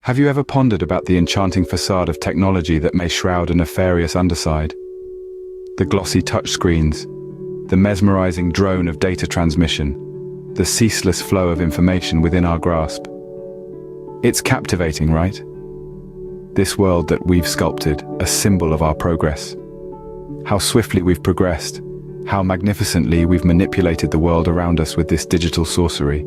Have you ever pondered about the enchanting facade of technology that may shroud a nefarious underside? The glossy touchscreens, the mesmerizing drone of data transmission, the ceaseless flow of information within our grasp. It's captivating, right? This world that we've sculpted, a symbol of our progress. How swiftly we've progressed, how magnificently we've manipulated the world around us with this digital sorcery.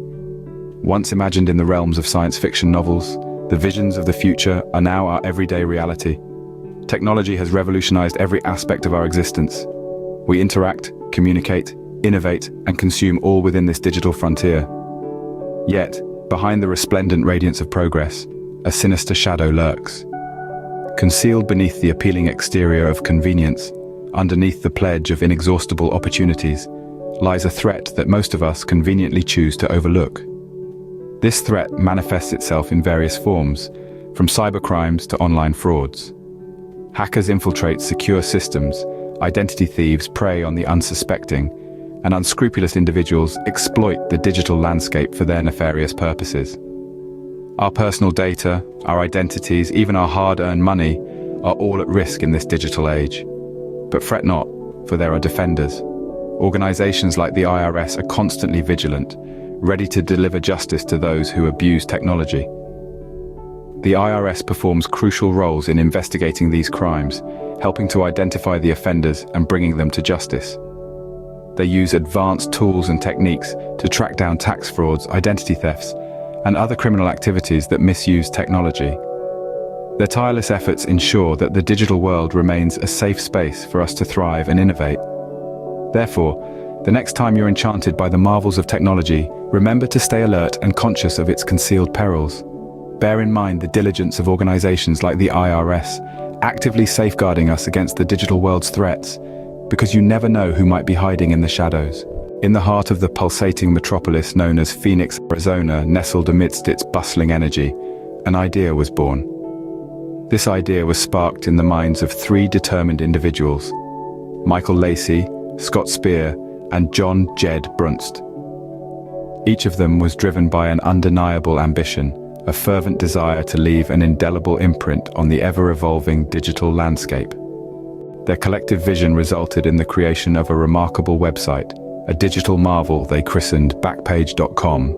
Once imagined in the realms of science fiction novels, the visions of the future are now our everyday reality. Technology has revolutionized every aspect of our existence. We interact, communicate, innovate, and consume all within this digital frontier. Yet, behind the resplendent radiance of progress, a sinister shadow lurks. Concealed beneath the appealing exterior of convenience, underneath the pledge of inexhaustible opportunities, lies a threat that most of us conveniently choose to overlook. This threat manifests itself in various forms, from cybercrimes to online frauds. Hackers infiltrate secure systems, identity thieves prey on the unsuspecting, and unscrupulous individuals exploit the digital landscape for their nefarious purposes. Our personal data, our identities, even our hard-earned money, are all at risk in this digital age. But fret not, for there are defenders. Organizations like the IRS are constantly vigilant, ready to deliver justice to those who abuse technology. The IRS performs crucial roles in investigating these crimes, helping to identify the offenders and bringing them to justice. They use advanced tools and techniques to track down tax frauds, identity thefts, and other criminal activities that misuse technology. Their tireless efforts ensure that the digital world remains a safe space for us to thrive and innovate. Therefore, the next time you're enchanted by the marvels of technology, remember to stay alert and conscious of its concealed perils. Bear in mind the diligence of organizations like the IRS, actively safeguarding us against the digital world's threats, because you never know who might be hiding in the shadows. In the heart of the pulsating metropolis known as Phoenix, Arizona, nestled amidst its bustling energy, an idea was born. This idea was sparked in the minds of three determined individuals: Michael Lacey, Scott Spear, and John Jed Brunst. Each of them was driven by an undeniable ambition, a fervent desire to leave an indelible imprint on the ever-evolving digital landscape. Their collective vision resulted in the creation of a remarkable website, a digital marvel they christened Backpage.com.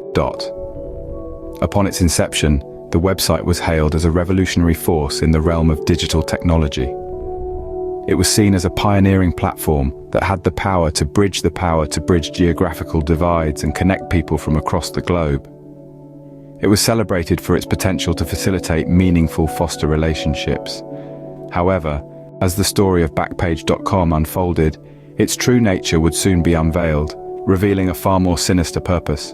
Upon its inception, the website was hailed as a revolutionary force in the realm of digital technology. It was seen as a pioneering platform that had the power to bridge geographical divides and connect people from across the globe. It was celebrated for its potential to facilitate meaningful foster relationships. However, as the story of Backpage.com unfolded, its true nature would soon be unveiled, revealing a far more sinister purpose.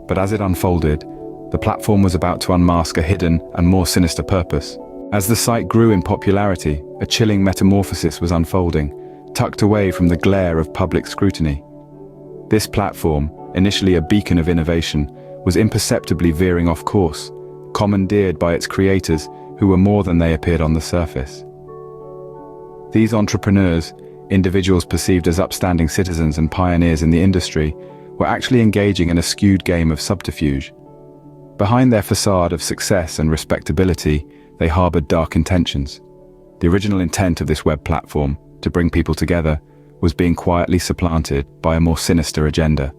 But as it unfolded, the platform was about to unmask a hidden and more sinister purpose. As the site grew in popularity, a chilling metamorphosis was unfolding, tucked away from the glare of public scrutiny. This platform, initially a beacon of innovation, was imperceptibly veering off course, commandeered by its creators who were more than they appeared on the surface. These entrepreneurs, individuals perceived as upstanding citizens and pioneers in the industry, were actually engaging in a skewed game of subterfuge. Behind their facade of success and respectability, they harbored dark intentions. The original intent of this web platform, to bring people together, was being quietly supplanted by a more sinister agenda.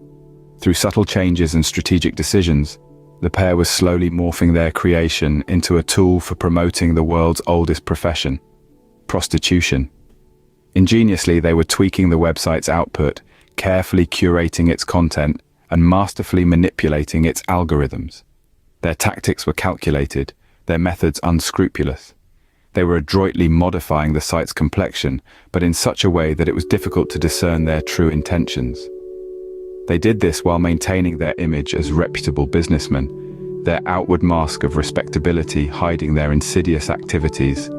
Through subtle changes and strategic decisions, the pair was slowly morphing their creation into a tool for promoting the world's oldest profession: prostitution. Ingeniously, they were tweaking the website's output, carefully curating its content, and masterfully manipulating its algorithms. Their tactics were calculated, their methods unscrupulous. They were adroitly modifying the site's complexion, but in such a way that it was difficult to discern their true intentions. They did this while maintaining their image as reputable businessmen, their outward mask of respectability hiding their insidious activities,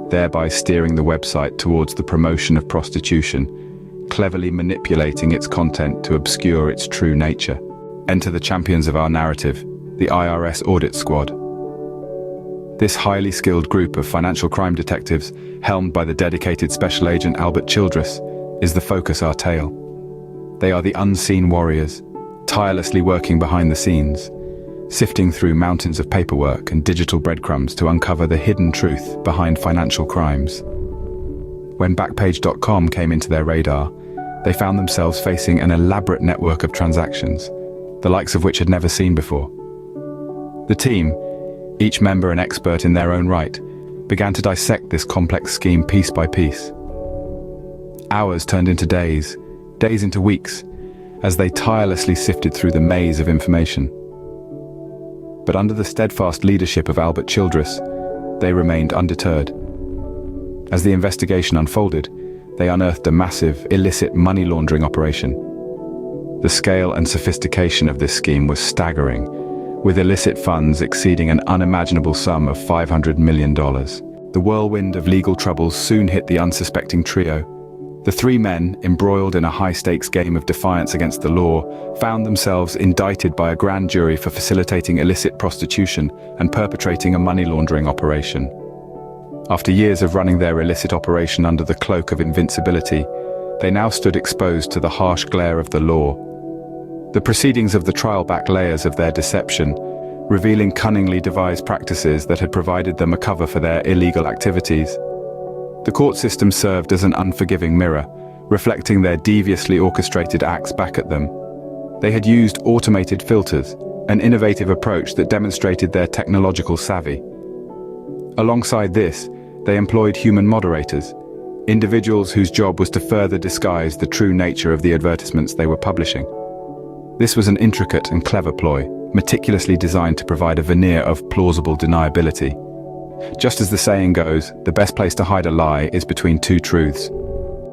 thereby steering the website towards the promotion of prostitution, cleverly manipulating its content to obscure its true nature. Enter the champions of our narrative, the IRS Audit Squad. This highly skilled group of financial crime detectives, helmed by the dedicated Special Agent Albert Childress, is the focus of our tale. They are the unseen warriors, tirelessly working behind the scenes. sifting through mountains of paperwork and digital breadcrumbs to uncover the hidden truth behind financial crimes. When Backpage.com came into their radar, they found themselves facing an elaborate network of transactions, the likes of which had never seen before. The team, each member an expert in their own right, began to dissect this complex scheme piece by piece. Hours turned into days, days into weeks, as they tirelessly sifted through the maze of information. But under the steadfast leadership of Albert Childress, they remained undeterred. As the investigation unfolded, they unearthed a massive, illicit money laundering operation. The scale and sophistication of this scheme was staggering, with illicit funds exceeding an unimaginable sum of $500 million. The whirlwind of legal troubles soon hit the unsuspecting trio. The three men, embroiled in a high-stakes game of defiance against the law, found themselves indicted by a grand jury for facilitating illicit prostitution and perpetrating a money laundering operation. After years of running their illicit operation under the cloak of invincibility, they now stood exposed to the harsh glare of the law. The proceedings of the trial back layers of their deception, revealing cunningly devised practices that had provided them a cover for their illegal activities. The court system served as an unforgiving mirror, reflecting their deviously orchestrated acts back at them. They had used automated filters, an innovative approach that demonstrated their technological savvy. Alongside this, they employed human moderators, individuals whose job was to further disguise the true nature of the advertisements they were publishing. This was an intricate and clever ploy, meticulously designed to provide a veneer of plausible deniability. Just as the saying goes, the best place to hide a lie is between two truths.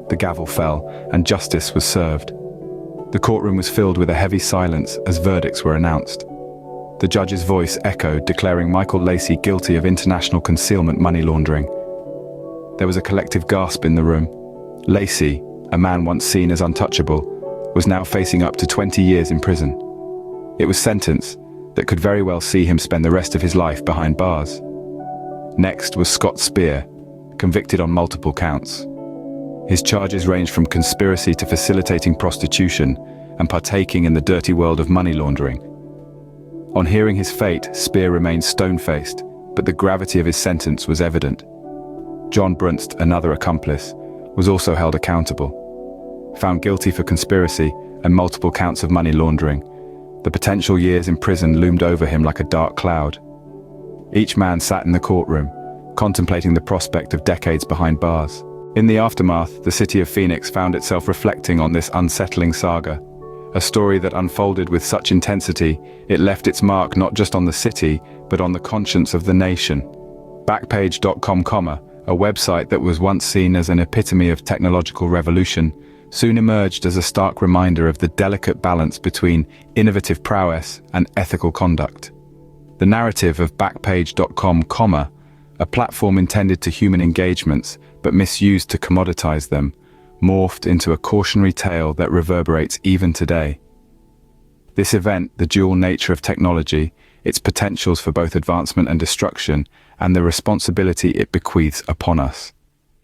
The gavel fell, and justice was served. The courtroom was filled with a heavy silence as verdicts were announced. The judge's voice echoed, declaring Michael Lacey guilty of international concealment money laundering. There was a collective gasp in the room. Lacey, a man once seen as untouchable, was now facing up to 20 years in prison. It was a sentence that could very well see him spend the rest of his life behind bars. Next was Scott Spear, convicted on multiple counts. His charges ranged from conspiracy to facilitating prostitution and partaking in the dirty world of money laundering. On hearing his fate, Spear remained stone-faced, but the gravity of his sentence was evident. John Brunst, another accomplice, was also held accountable. Found guilty for conspiracy and multiple counts of money laundering, the potential years in prison loomed over him like a dark cloud. Each man sat in the courtroom, contemplating the prospect of decades behind bars. In the aftermath, the city of Phoenix found itself reflecting on this unsettling saga, a story that unfolded with such intensity it left its mark not just on the city, but on the conscience of the nation. Backpage.com, a website that was once seen as an epitome of technological revolution, soon emerged as a stark reminder of the delicate balance between innovative prowess and ethical conduct. The narrative of Backpage.com, a platform intended to human engagements but misused to commoditize them, morphed into a cautionary tale that reverberates even today. This event, the dual nature of technology, its potentials for both advancement and destruction, and the responsibility it bequeaths upon us.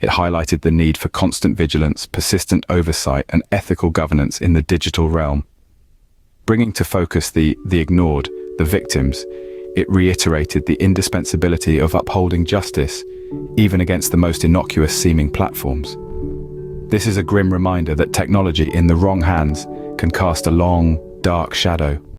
It highlighted the need for constant vigilance, persistent oversight, and ethical governance in the digital realm. Bringing to focus the ignored, the victims, it reiterated the indispensability of upholding justice, even against the most innocuous-seeming platforms. This is a grim reminder that technology in the wrong hands can cast a long, dark shadow.